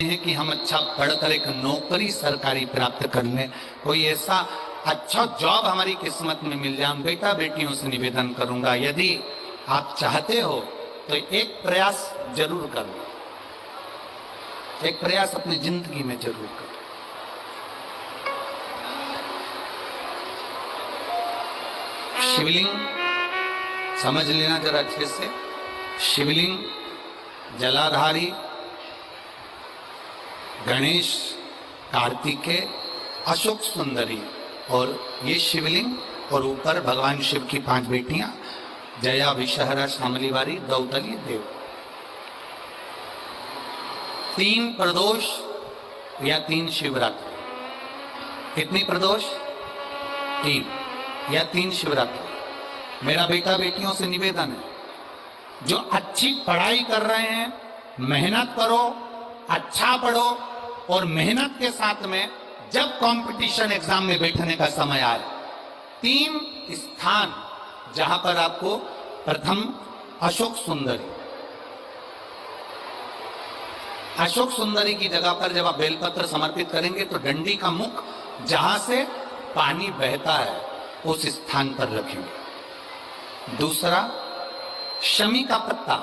हैं कि हम अच्छा पढ़कर एक नौकरी सरकारी प्राप्त कर लें, कोई ऐसा अच्छा जॉब हमारी किस्मत में मिल जाए। बेटा बेटियों से निवेदन करूंगा, यदि आप चाहते हो तो एक प्रयास जरूर करो, एक प्रयास अपनी जिंदगी में जरूर करो। शिवलिंग समझ लेना जरा अच्छे से, शिवलिंग जलाधारी गणेश, कार्तिकेय, अशोक सुंदरी, और ये शिवलिंग, और ऊपर भगवान शिव की 5 बेटियां जया, विषहरा, शामलीवारी, दौतली, देव। 3 प्रदोष या 3 शिवरात्रि। कितनी प्रदोष? 3 या 3 शिवरात्रि। मेरा बेटा बेटियों से निवेदन है, जो अच्छी पढ़ाई कर रहे हैं, मेहनत करो, अच्छा पढ़ो, और मेहनत के साथ में जब कंपटीशन एग्जाम में बैठने का समय आए, 3 स्थान जहां पर आपको प्रथम अशोक सुंदरी, अशोक सुंदरी की जगह पर जब आप बेलपत्र समर्पित करेंगे तो डंडी का मुख जहां से पानी बहता है उस स्थान पर रखेंगे। दूसरा, शमी का पत्ता,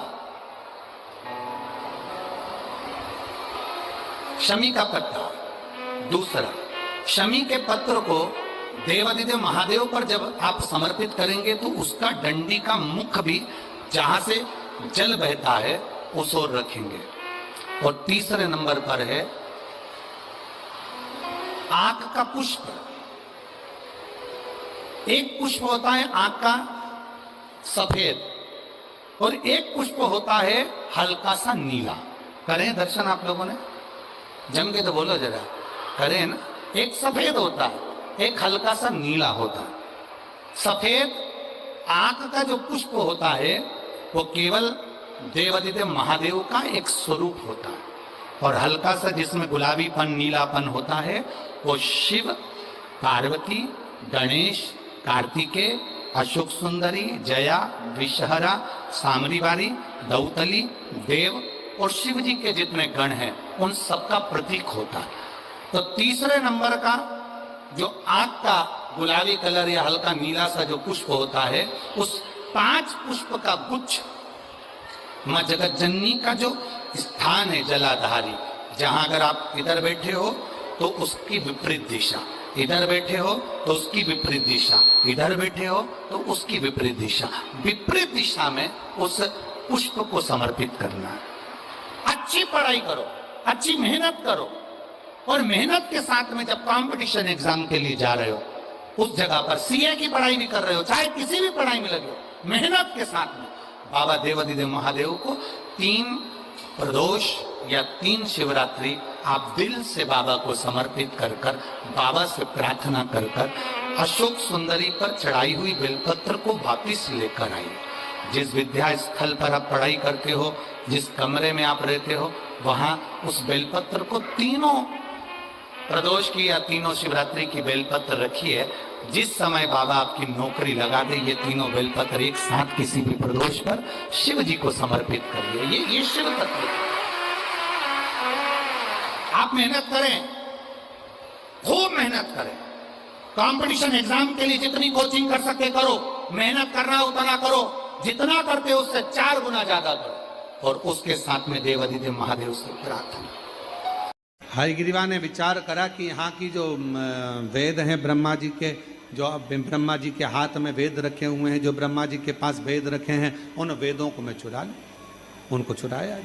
शमी का पत्ता। दूसरा, शमी के पत्र को देवादिदेव महादेव पर जब आप समर्पित करेंगे तो उसका डंडी का मुख भी जहां से जल बहता है उस ओर रखेंगे। और तीसरे नंबर पर है आंख का पुष्प। एक पुष्प होता है आंख का सफेद, और एक पुष्प होता है हल्का सा नीला। करें दर्शन आप लोगों ने? जम के तो बोलो जरा, करें ना? एक सफेद होता है, एक हल्का सा नीला होता है। सफेद आंख का जो पुष्प होता है वो केवल देवादिदेव महादेव का एक स्वरूप होता है, और हल्का सा जिसमें गुलाबीपन, नीलापन होता है वो शिव, पार्वती, गणेश, कार्तिकेय, अशोक सुंदरी, जया, विषहरा, शामलीवारी, दौतली, देव और शिव जी के जितने गण हैं उन सबका प्रतीक होता है। तो तीसरे नंबर का जो आंख का गुलाबी कलर या हल्का नीला सा जो पुष्प होता है, उस 5 पुष्प का गुच्छ मां जगत जननी का जो स्थान है जलाधारी, जहां अगर आप इधर बैठे हो तो उसकी विपरीत दिशा, इधर बैठे हो तो उसकी विपरीत दिशा, इधर बैठे हो तो उसकी विपरीत दिशा, विपरीत दिशा में उस पुष्प को समर्पित करना है। अच्छी पढ़ाई करो, अच्छी मेहनत करो, और मेहनत के साथ में जब कंपटीशन एग्जाम के लिए जा रहे हो, उस जगह पर सीए की पढ़ाई भी कर रहे हो, चाहे किसी भी पढ़ाई में लगे हो, मेहनत के साथ में बाबा देवादिदेव महादेव को 3 प्रदोष या 3 शिवरात्रि आप दिल से बाबा को समर्पित कर कर, बाबा से प्रार्थना कर कर अशोक सुंदरी पर चढ़ाई हुई बेलपत्र को वापिस लेकर आइए। जिस विद्या स्थल पर आप पढ़ाई करते हो, जिस कमरे में आप रहते हो, वहां उस बेलपत्र को 3 प्रदोष की या 3 शिवरात्रि की बेलपत्र रखिए। जिस समय बाबा आपकी नौकरी लगा दे, ये 3 बेलपत्र एक साथ किसी भी प्रदोष पर शिव जी को समर्पित करिए। ये शिव तत्व है। आप मेहनत करें, खूब मेहनत करें, कंपटीशन एग्जाम के लिए जितनी कोचिंग कर सके करो, मेहनत करना उतना करो, जितना करते हो उससे 4 गुना ज्यादा करो, और उसके साथ में देवादिदेव महादेव से प्रार्थना। हयग्रीवा ने विचार करा कि यहाँ की जो वेद हैं ब्रह्मा जी के, जो ब्रह्मा जी के हाथ में वेद रखे हुए हैं, जो ब्रह्मा जी के पास वेद रखे हैं, उन वेदों को मैं चुरा लूं। उनको चुराया,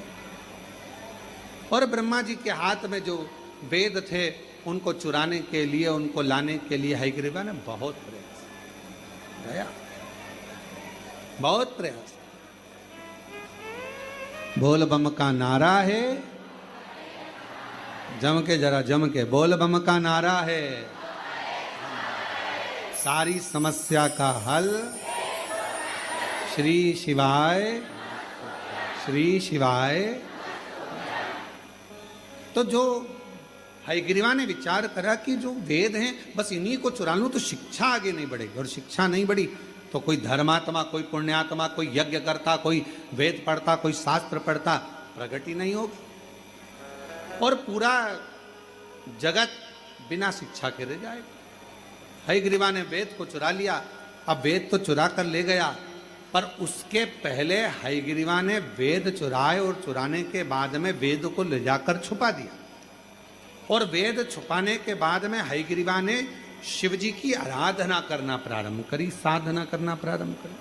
और ब्रह्मा जी के हाथ में जो वेद थे उनको चुराने के लिए, उनको लाने के लिए हयग्रीवा ने बहुत प्रयास किया, बहुत प्रयास। बोल बम का नारा है, जम के जरा जम के बोल बम का नारा है, सारी समस्या का हल श्री शिवाय, श्री शिवाय। तो जो हयग्रीवा ने विचार करा कि जो वेद हैं बस इन्हीं को चुरा लूं तो शिक्षा आगे नहीं बढ़ेगी, और शिक्षा नहीं बढ़ी तो कोई धर्मात्मा, कोई पुण्यात्मा, कोई यज्ञ करता, कोई वेद पढ़ता, कोई शास्त्र पढ़ता, प्रगति नहीं होगी। और पूरा जगत बिना शिक्षा के रह जाएगा। हयग्रीवा ने वेद को चुरा लिया। अब वेद तो चुरा कर ले गया, पर उसके पहले हयग्रीवा ने वेद चुराए और चुराने के बाद में वेद को ले जाकर छुपा दिया। और वेद छुपाने के बाद में हयग्रीवा ने शिव जी की आराधना करना प्रारंभ करी, साधना करना प्रारंभ करी,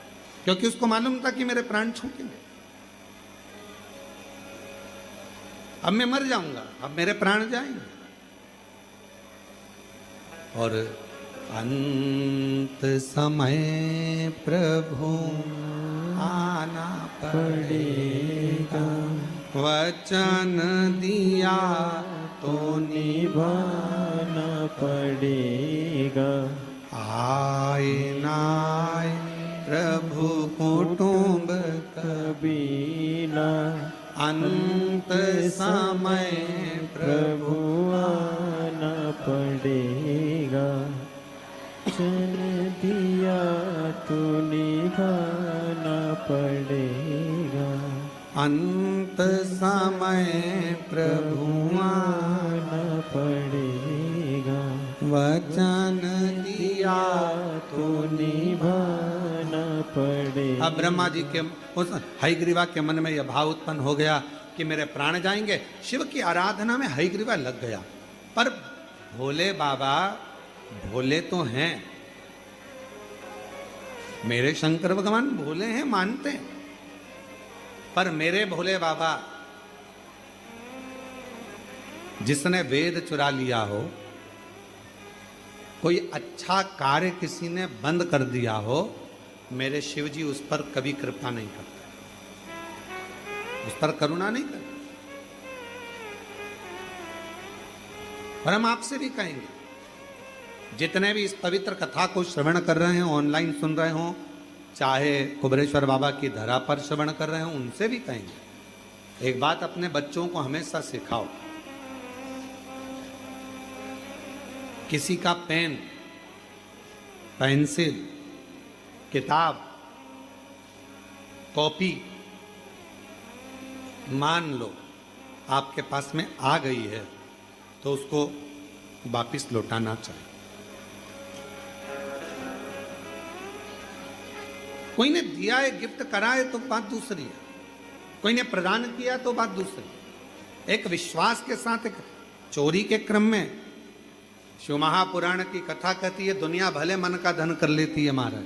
क्योंकि उसको मालूम था कि मेरे प्राण छूटेंगे, अब मैं मर जाऊंगा, अब मेरे प्राण जाएंगे। और अंत समय प्रभु आना पड़ेगा, वचन दिया तो निभाना पड़ेगा। आए नाय प्रभु कुटुंब कबीला, अंत समय प्रभु आना पड़ेगा। वचन दिया तो निभाना पड़ेगा। अंत समय प्रभु आना पड़ेगा। वचन दिया तो निभाना पड़ेगा। अब ब्रह्मा जी के उस हयग्रीवा के मन में यह भाव उत्पन्न हो गया कि मेरे प्राण जाएंगे। शिव की आराधना में हयग्रीवा लग गया, पर भोले बाबा भोले तो हैं, मेरे शंकर भगवान भोले हैं, मानते हैं, पर मेरे भोले बाबा जिसने वेद चुरा लिया हो, कोई अच्छा कार्य किसी ने बंद कर दिया हो, मेरे शिव जी उस पर कभी कृपा नहीं करते, उस पर करुणा नहीं करते। और हम आपसे भी कहेंगे, जितने भी इस पवित्र कथा को श्रवण कर रहे हैं, ऑनलाइन सुन रहे हो, चाहे कुबरेश्वर बाबा की धरा पर श्रवण कर रहे हो, उनसे भी कहेंगे, एक बात अपने बच्चों को हमेशा सिखाओ, किसी का पेन, पेंसिल, किताब, कॉपी मान लो आपके पास में आ गई है तो उसको वापिस लौटाना चाहिए। कोई ने दिया है, गिफ्ट करा है तो बात दूसरी है, कोई ने प्रदान किया तो बात दूसरी। एक विश्वास के साथ, एक चोरी के क्रम में शिव महापुराण की कथा कहती है, दुनिया भले मन का धन कर लेती है महाराज,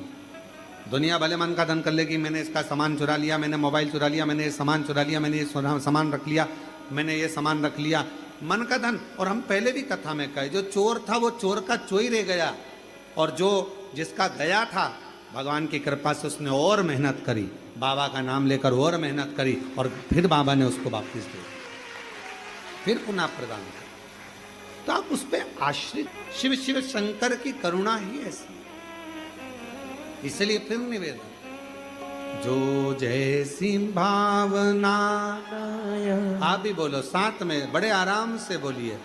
दुनिया भले मन का धन कर लेगी, मैंने इसका सामान चुरा लिया, मैंने मोबाइल चुरा लिया, मैंने ये सामान चुरा लिया, मैंने ये सामान रख लिया, मैंने ये सामान रख लिया, मन का धन। और हम पहले भी कथा में कहे, जो चोर था वो चोर का चोरी रह गया, और जो जिसका गया था भगवान की कृपा से उसने और मेहनत करी, बाबा का नाम लेकर और मेहनत करी, और फिर बाबा ने उसको वापस दे, फिर पुनः प्रदान किया। तो आप उस पर आश्रित, शिव शिव शंकर की करुणा ही ऐसी, इसलिए फिर निवेदन, जो जैसी भावना, आप भी बोलो साथ में, बड़े आराम से बोलिए,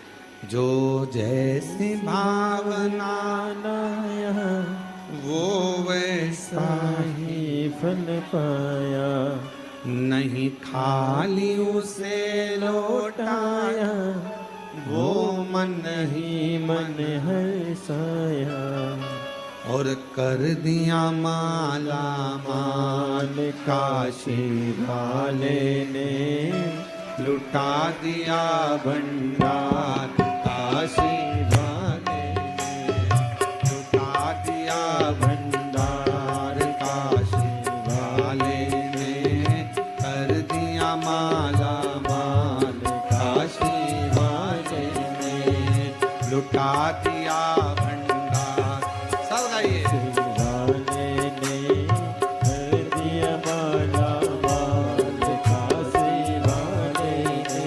जो जैसी भावना वो वैसा ही फल पाया, नहीं खाली उसे लौटाया, वो मन ही मन हर्षाया, और कर दिया माला माल काशी वाले ने, लुटा दिया भंडार काशी वाले ने, लुटा दिया भंडार काशी वाले ने, कर दिया माला माल काशी वाले ने, लुटा दिया भंडार। सब गाइए, वाले ने कर दिया माला माल काशी वाले ने,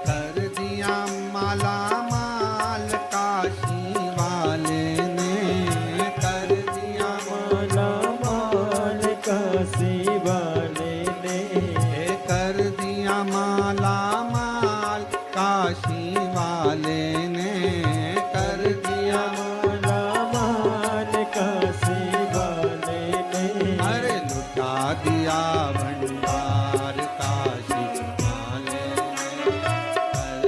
कर दिया माला माल काशी वाले ने, कर दिया माला माल काशी वाले ने, कर दिया माला माल काशी वाले ने, कर दिया माला माल काशी वाले ने, अरे लुटा दिया भंडार काशी वाले ने, कर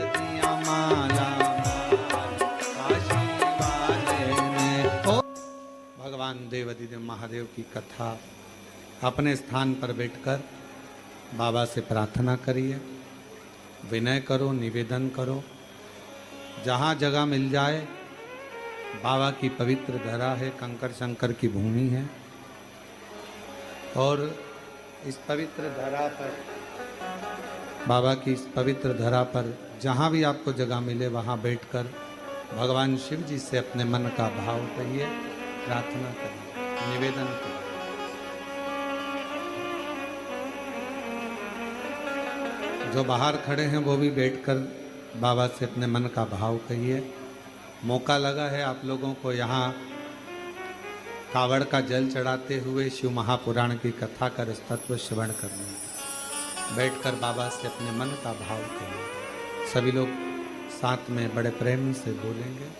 देवाधिदेव महादेव की कथा अपने स्थान पर बैठकर बाबा से प्रार्थना करिए, विनय करो, निवेदन करो। जहाँ जगह मिल जाए, बाबा की पवित्र धरा है, कंकर शंकर की भूमि है, और इस पवित्र धरा पर, बाबा की इस पवित्र धरा पर जहाँ भी आपको जगह मिले वहाँ बैठकर भगवान शिव जी से अपने मन का भाव कहिए, प्रार्थना करिए, निवेदन करिए। जो बाहर खड़े हैं वो भी बैठकर बाबा से अपने मन का भाव कहिए। मौका लगा है आप लोगों को यहाँ कावड़ का जल चढ़ाते हुए शिव महापुराण की कथा का तत्व श्रवण करना। बैठकर बाबा से अपने मन का भाव करिए। सभी लोग साथ में बड़े प्रेम से बोलेंगे।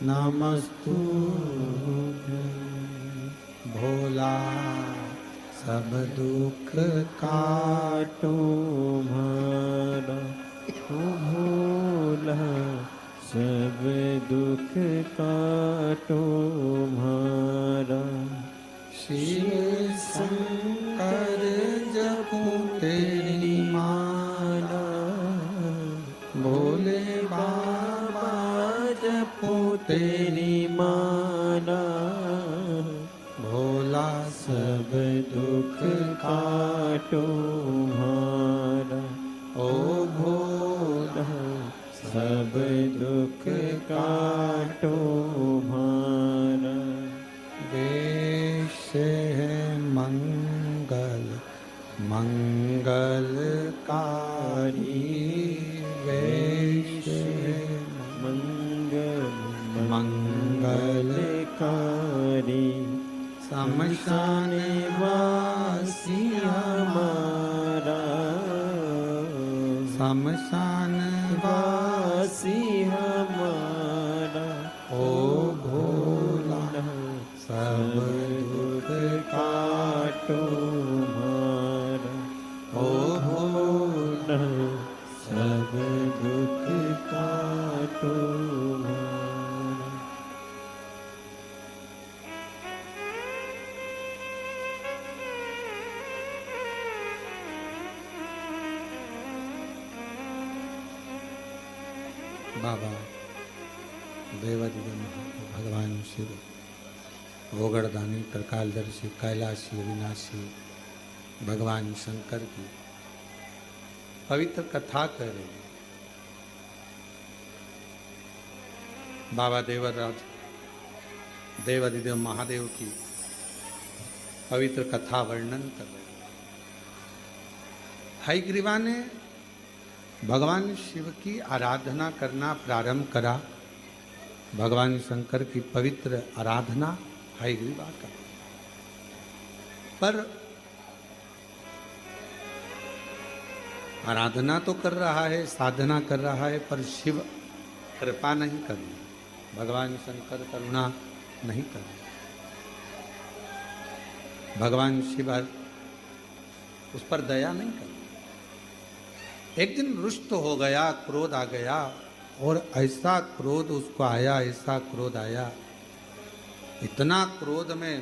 नमस्तु भोला सब दुख काटो तुम्हारा भोला सब दुख काटो तुम्हारा। शिव शंकर जपो तेरी माला, भोले बाबा जपो तेरी माला, भोला सब दुख काटो तुम्हारा। ओ भोला सब दुख काटो तुम्हारा। वेश है मंगल मंगलकारी, वेश है मंगलकारी। शमशान वासी हमारा, शमशान वासी हमारा। ओ भोला सब दुख काटो तुम्हारा। ओ भोला सब दुख काटो तुम्हारा। बाबा देवाधिदेव भगवान शिव, भोगड़दानी, त्रिकालदर्शी, कैलाशी, अविनाशी भगवान शंकर की पवित्र कथा कर रहे हैं। बाबा देवराज देवाधिदेव महादेव की पवित्र कथा वर्णन कर रहे हैं। हयग्रीवा ने भगवान शिव की आराधना करना प्रारंभ करा। भगवान शंकर की पवित्र आराधना हयग्रीवा का, पर आराधना तो कर रहा है, साधना कर रहा है, पर शिव कृपा नहीं कर रहे, भगवान शंकर करुणा नहीं कर रहे। भगवान शिव उस पर दया नहीं कर रहे। एक दिन रुष्ट हो गया, क्रोध आ गया, और ऐसा क्रोध उसको आया, ऐसा क्रोध आया, इतना क्रोध में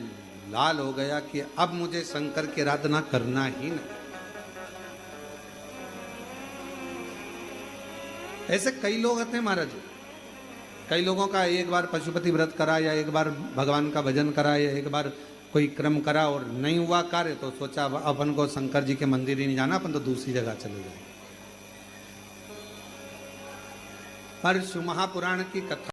लाल हो गया कि अब मुझे शंकर की आराधना करना ही नहीं। ऐसे कई लोग आते हैं महाराज, कई लोगों का एक बार पशुपति व्रत करा, या एक बार भगवान का भजन करा, या एक बार कोई क्रम करा और नहीं हुआ कार्य, तो सोचा अपन को शंकर जी के मंदिर ही नहीं जाना, अपन तो दूसरी जगह चले जाए। पर शिव महापुराण की कथा